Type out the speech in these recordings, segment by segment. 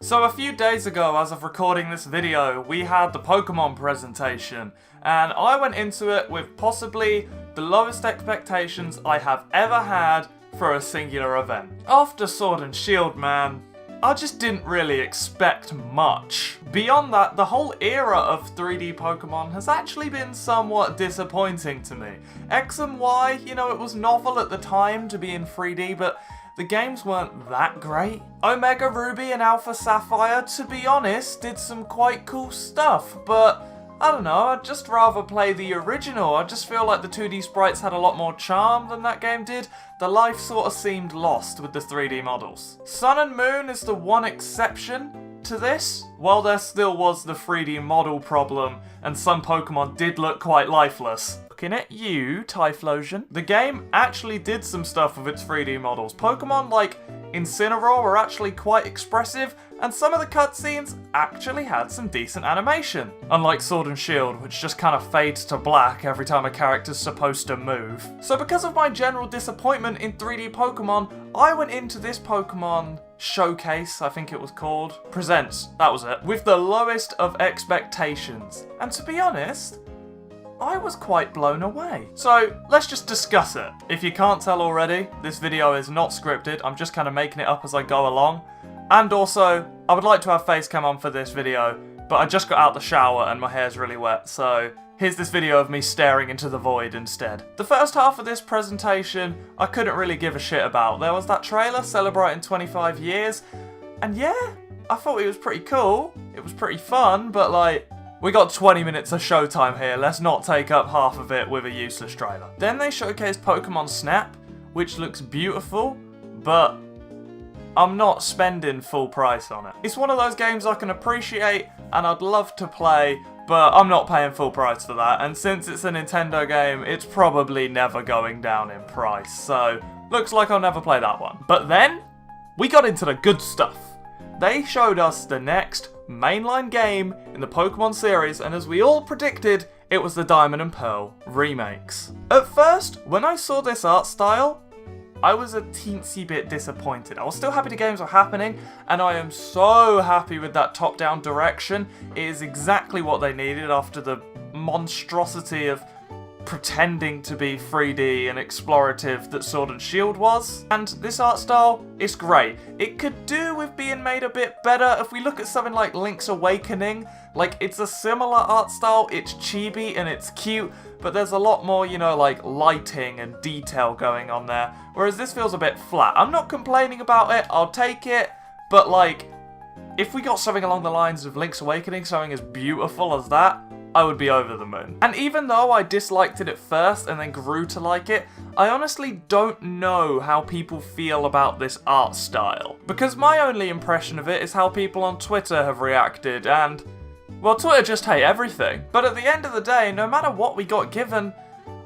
So a few days ago, as of recording this video, we had the Pokemon presentation, and I went into it with possibly the lowest expectations I have ever had for a singular event. After Sword and Shield, man, I just didn't really expect much. Beyond that, the whole era of 3D Pokemon has actually been somewhat disappointing to me. X and Y, you know, it was novel at the time to be in 3D, but the games weren't that great. Omega Ruby and Alpha Sapphire, to be honest, did some quite cool stuff, but I don't know, I'd just rather play the original. I just feel like the 2D sprites had a lot more charm than that game did. The life sort of seemed lost with the 3D models. Sun and Moon is the one exception to this. While there still was the 3D model problem, and some Pokemon did look quite lifeless. Looking at you, Typhlosion. The game actually did some stuff with its 3D models. Pokemon like Incineroar were actually quite expressive, and some of the cutscenes actually had some decent animation. Unlike Sword and Shield, which just kind of fades to black every time a character's supposed to move. So because of my general disappointment in 3D Pokemon, I went into this Pokemon Showcase, I think it was called, Presents, that was it, with the lowest of expectations. And to be honest, I was quite blown away. So let's just discuss it. If you can't tell already, this video is not scripted, I'm just kind of making it up as I go along. And also, I would like to have face cam on for this video, but I just got out the shower and my hair's really wet, so here's this video of me staring into the void instead. The first half of this presentation, I couldn't really give a shit about. There was that trailer celebrating 25 years, and yeah, I thought it was pretty cool. It was pretty fun, but like, we got 20 minutes of showtime here, let's not take up half of it with a useless trailer. Then they showcased Pokemon Snap, which looks beautiful, but I'm not spending full price on it. It's one of those games I can appreciate and I'd love to play, but I'm not paying full price for that, and since it's a Nintendo game, it's probably never going down in price, so looks like I'll never play that one. But then, we got into the good stuff. They showed us the next mainline game in the Pokemon series, and as we all predicted, it was the Diamond and Pearl remakes. At first, when I saw this art style, I was a teensy bit disappointed. I was still happy the games were happening, and I am so happy with that top-down direction. It is exactly what they needed after the monstrosity of pretending to be 3D and explorative that Sword and Shield was. And this art style is great. It could do with being made a bit better. If we look at something like Link's Awakening, like, it's a similar art style, it's chibi and it's cute, but there's a lot more, you know, like lighting and detail going on there, whereas this feels a bit flat. I'm not complaining about it, I'll take it, but like, if we got something along the lines of Link's Awakening, something as beautiful as that, I would be over the moon. And even though I disliked it at first and then grew to like it, I honestly don't know how people feel about this art style. Because my only impression of it is how people on Twitter have reacted, and well, Twitter just hate everything. But at the end of the day, no matter what we got given,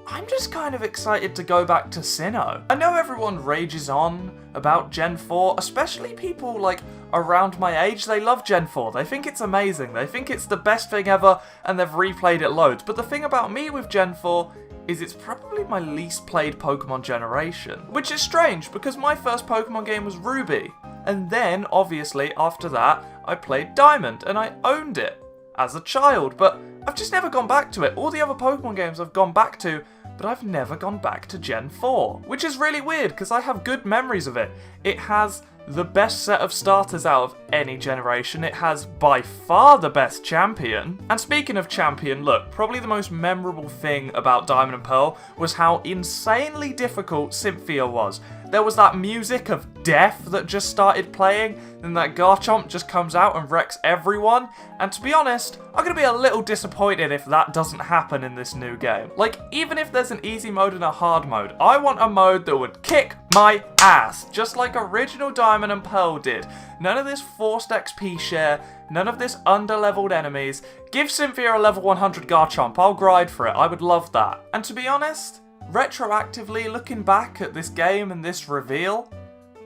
I'm just kind of excited to go back to Sinnoh. I know everyone rages on about Gen 4, especially people like around my age. They love Gen 4, they think it's amazing, they think it's the best thing ever, and they've replayed it loads. But the thing about me with Gen 4 is it's probably my least played Pokemon generation. Which is strange, because my first Pokemon game was Ruby. And then, obviously, after that, I played Diamond, and I owned it as a child, but I've just never gone back to it. All the other Pokemon games I've gone back to, but I've never gone back to Gen 4. Which is really weird, because I have good memories of it. It has the best set of starters out of any generation. It has by far the best champion. And speaking of champion, look, probably the most memorable thing about Diamond and Pearl was how insanely difficult Cynthia was. There was that music of death that just started playing, then that Garchomp just comes out and wrecks everyone, and to be honest, I'm gonna be a little disappointed if that doesn't happen in this new game. Like, even if there's an easy mode and a hard mode, I want a mode that would kick my ass, just like original Diamond and Pearl did. None of this forced XP share, none of this under-leveled enemies. Give Cynthia a level 100 Garchomp, I'll grind for it, I would love that. And to be honest, retroactively looking back at this game and this reveal,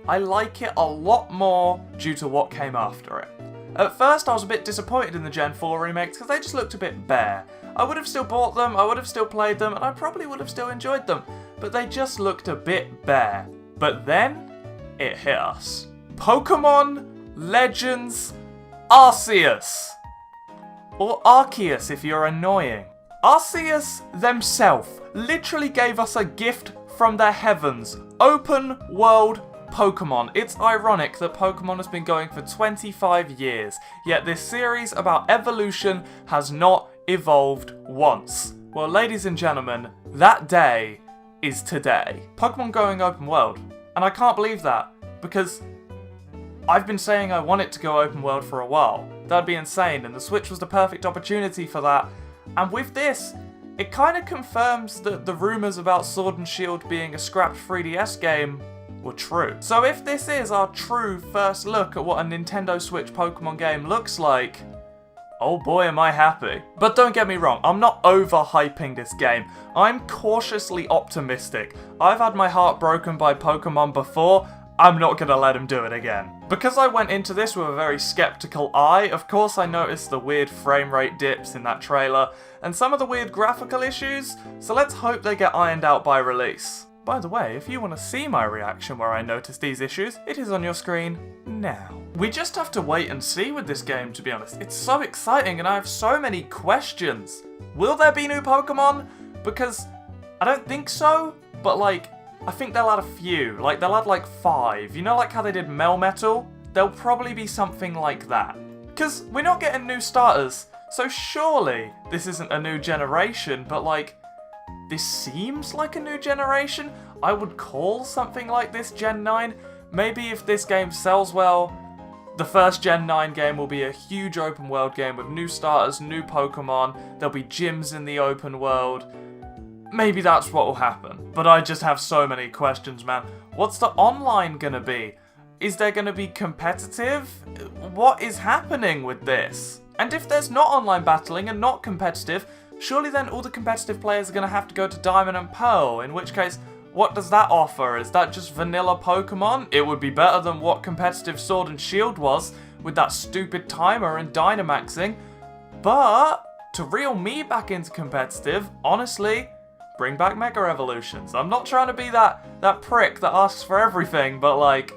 I like it a lot more due to what came after it. At first I was a bit disappointed in the Gen 4 remakes because they just looked a bit bare. I would have still bought them, I would have still played them, and I probably would have still enjoyed them, but they just looked a bit bare. But then, it hit us. Pokemon Legends Arceus. Or Arceus if you're annoying. Arceus themselves literally gave us a gift from the heavens. Open world Pokemon. It's ironic that Pokemon has been going for 25 years, yet this series about evolution has not evolved once. Well, ladies and gentlemen, that day is today. Pokemon going open world. And I can't believe that, because I've been saying I want it to go open world for a while. That'd be insane, and the Switch was the perfect opportunity for that. And with this, it kind of confirms that the rumours about Sword and Shield being a scrapped 3DS game were true. So if this is our true first look at what a Nintendo Switch Pokemon game looks like, oh boy am I happy. But don't get me wrong, I'm not overhyping this game. I'm cautiously optimistic. I've had my heart broken by Pokemon before, I'm not gonna let him do it again. Because I went into this with a very skeptical eye, of course I noticed the weird frame rate dips in that trailer, and some of the weird graphical issues, so let's hope they get ironed out by release. By the way, if you want to see my reaction where I noticed these issues, it is on your screen now. We just have to wait and see with this game, to be honest. It's so exciting and I have so many questions. Will there be new Pokemon? Because I don't think so, but like, I think they'll add a few. Like, they'll add like 5. You know, like how they did Melmetal? There'll probably be something like that. Because we're not getting new starters, so surely this isn't a new generation, but like, this seems like a new generation. I would call something like this Gen 9. Maybe if this game sells well, the first Gen 9 game will be a huge open world game with new starters, new Pokemon, there'll be gyms in the open world. Maybe that's what will happen. But I just have so many questions, man. What's the online gonna be? Is there gonna be competitive? What is happening with this? And if there's not online battling and not competitive, surely then all the competitive players are going to have to go to Diamond and Pearl, in which case, what does that offer? Is that just vanilla Pokemon? It would be better than what competitive Sword and Shield was, with that stupid timer and Dynamaxing. But, to reel me back into competitive, honestly, bring back Mega Evolutions. I'm not trying to be that prick that asks for everything, but like,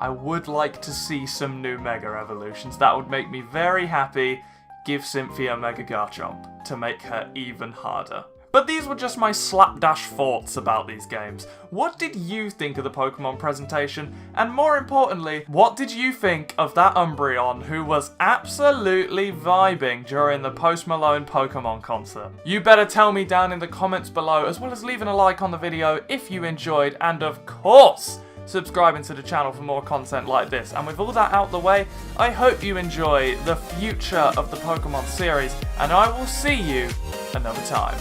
I would like to see some new Mega Evolutions. That would make me very happy. Give Cynthia Mega Garchomp to make her even harder. But these were just my slapdash thoughts about these games. What did you think of the Pokemon presentation? And more importantly, what did you think of that Umbreon who was absolutely vibing during the Post Malone Pokemon concert? You better tell me down in the comments below, as well as leaving a like on the video if you enjoyed, and of course, subscribing to the channel for more content like this. And with all that out the way, I hope you enjoy the future of the Pokemon series, and I will see you another time.